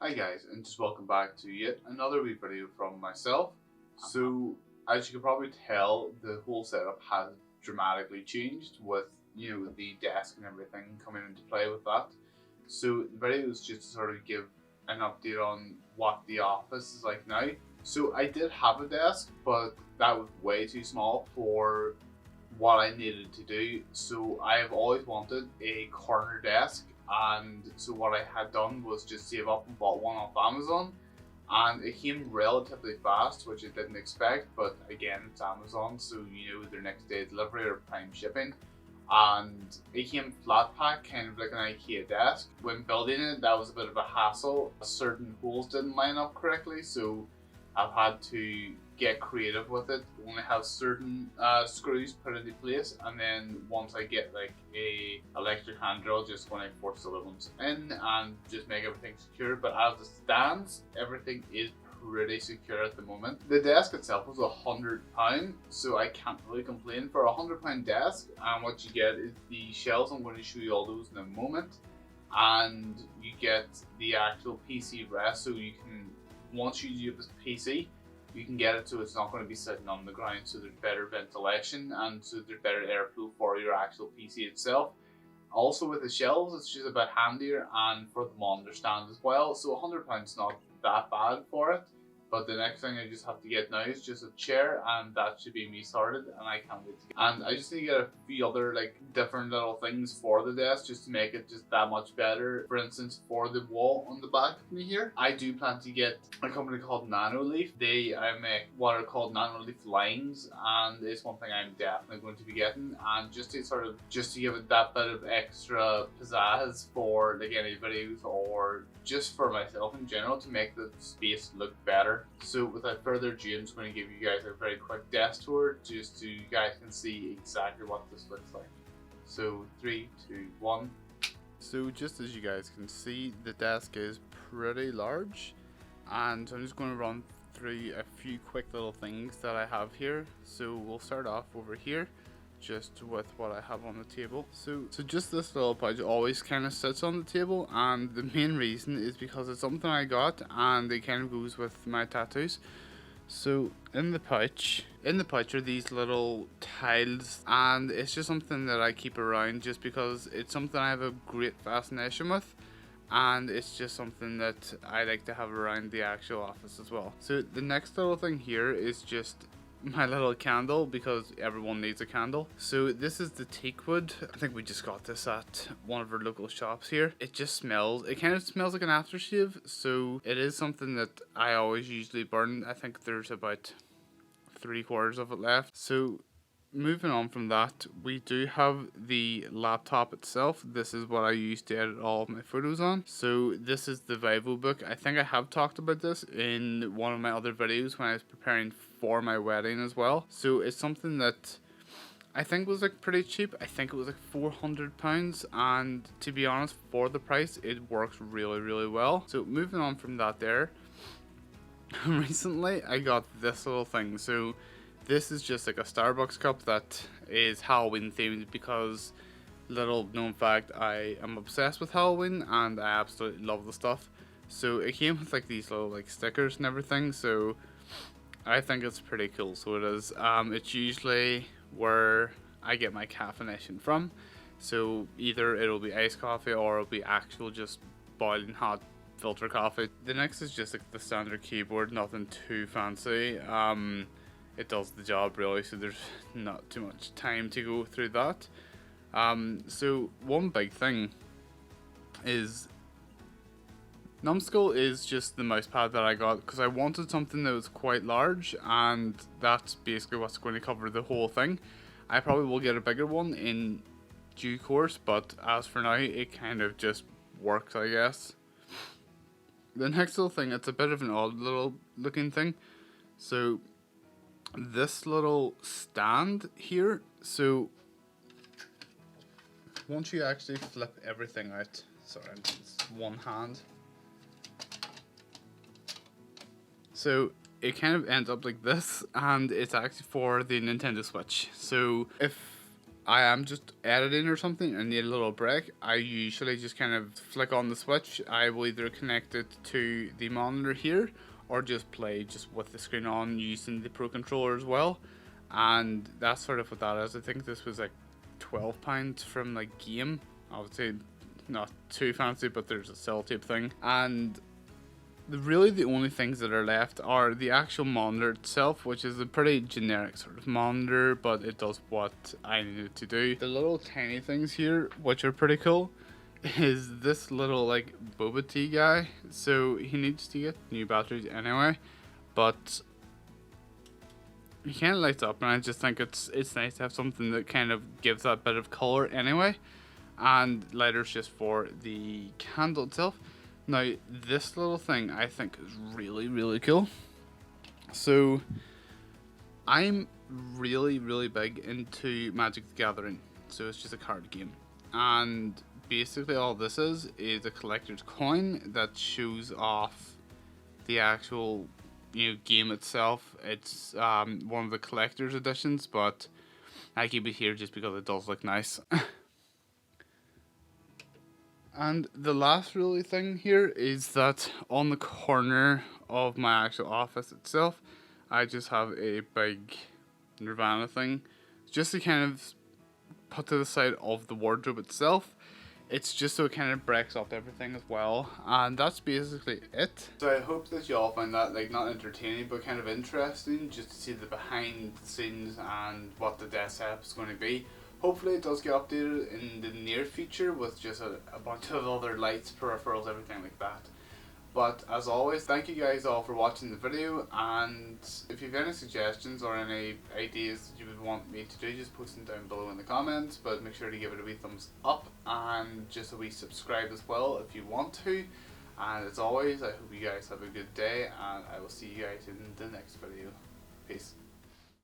Hi guys, and just welcome back to yet another wee video from myself. So, as you can probably tell, the whole setup has dramatically changed with, the desk and everything coming into play with that. So, the video is just to sort of give an update on what the office is like now. So, I did have a desk, but that was way too small for what I needed to do. So I have always wanted a corner desk, and so what I had done was just save up and bought one off Amazon, and it came relatively fast, which I didn't expect. But again, it's Amazon, so their next day delivery or prime shipping. And it came flat pack, kind of like an IKEA desk. When building it, that was a bit of a hassle. Certain holes didn't line up correctly, so I've had to get creative with it. Only have certain screws put into place, and then once I get like a electric hand drill, just going to force the little ones in and just make everything secure. But as it stands, everything is pretty secure at the moment. The desk itself was £100, so I can't really complain for £100 desk. And what you get is the shelves. I'm going to show you all those in a moment, and you get the actual PC rest, so you can, once you use this PC, you can get it so it's not going to be sitting on the ground, so there's better ventilation and so there's better airflow for your actual PC itself. Also with the shelves, it's just a bit handier, and for the monitor stand as well. So £100 not that bad for it. But the next thing I just have to get now is just a chair, and that should be me sorted, and I can't wait to get. And I just need to get a few other like different little things for the desk just to make it just that much better. For instance, for the wall on the back of me here, I do plan to get a company called Nanoleaf. They make what are called Nanoleaf lines, and it's one thing I'm definitely going to be getting. And just to give it that bit of extra pizzazz for like any videos or just for myself in general to make the space look better. So without further ado, I'm just going to give you guys a very quick desk tour just so you guys can see exactly what this looks like. So 3, 2, 1. So just as you guys can see, the desk is pretty large, and I'm just going to run through a few quick little things that I have here. So we'll start off over here just with what I have on the table. So just this little pouch always kind of sits on the table, and the main reason is because it's something I got and it kind of goes with my tattoos. So in the pouch are these little tiles, and it's just something that I keep around just because it's something I have a great fascination with, and it's just something that I like to have around the actual office as well. So the next little thing here is just my little candle, because everyone needs a candle. So this is the teakwood. I think we just got this at one of our local shops here. It kind of smells like an aftershave, so it is something that I always usually burn. I think there's about 3/4 of it left. So moving on from that, we do have the laptop itself. This is what I use to edit all of my photos on. So this is the VivoBook. I think I have talked about this in one of my other videos when I was preparing for my wedding as well. So it's something that I think was like pretty cheap. I think it was like £400, and to be honest, for the price, it works really, really well. So moving on from that there, recently I got this little thing. So this is just like a Starbucks cup that is Halloween themed, because, little known fact, I am obsessed with Halloween and I absolutely love the stuff. So it came with like these little like stickers and everything, so I think it's pretty cool. So it is. It's usually where I get my caffeination from. So either it'll be iced coffee or it'll be actual just boiling hot filter coffee. The next is just like the standard keyboard, nothing too fancy. It does the job really, so there's not too much time to go through that. So one big thing is Numbskull is just the mouse pad that I got because I wanted something that was quite large, and that's basically what's going to cover the whole thing. I probably will get a bigger one in due course, but as for now, it kind of just works, I guess. The next little thing, it's a bit of an odd little looking thing. So this little stand here, so once you actually flip everything out, sorry, it's one hand. So it kind of ends up like this, and it's actually for the Nintendo Switch. So if I am just editing or something and need a little break, I usually just kind of flick on the switch. I will either connect it to the monitor here or just play just with the screen on using the Pro Controller as well. And that's sort of what that is. I think this was like £12 from like Game. I would say not too fancy, but there's a sellotape thing. And really the only things that are left are the actual monitor itself, which is a pretty generic sort of monitor, but it does what I need it to do. The little tiny things here, which are pretty cool, is this little like boba tea guy. So he needs to get new batteries anyway, but he kind of lights up, and I just think it's nice to have something that kind of gives that bit of color anyway. And lighters just for the candle itself. Now, this little thing I think is really, really cool. So, I'm really, really big into Magic the Gathering. So, it's just a card game. And basically all this is a collector's coin that shows off the actual, game itself. It's one of the collector's editions, but I keep it here just because it does look nice. And the last really thing here is that on the corner of my actual office itself, I just have a big Nirvana thing, just to kind of put to the side of the wardrobe itself. It's just so it kind of breaks up everything as well, and that's basically it. So I hope that you all find that like not entertaining but kind of interesting, just to see the behind the scenes and what the desk setup is going to be. Hopefully it does get updated in the near future with just a bunch of other lights, peripherals, everything like that. But as always, thank you guys all for watching the video, and if you have any suggestions or any ideas that you would want me to do, just post them down below in the comments. But make sure to give it a wee thumbs up and just a wee subscribe as well if you want to. And as always, I hope you guys have a good day, and I will see you guys in the next video. Peace.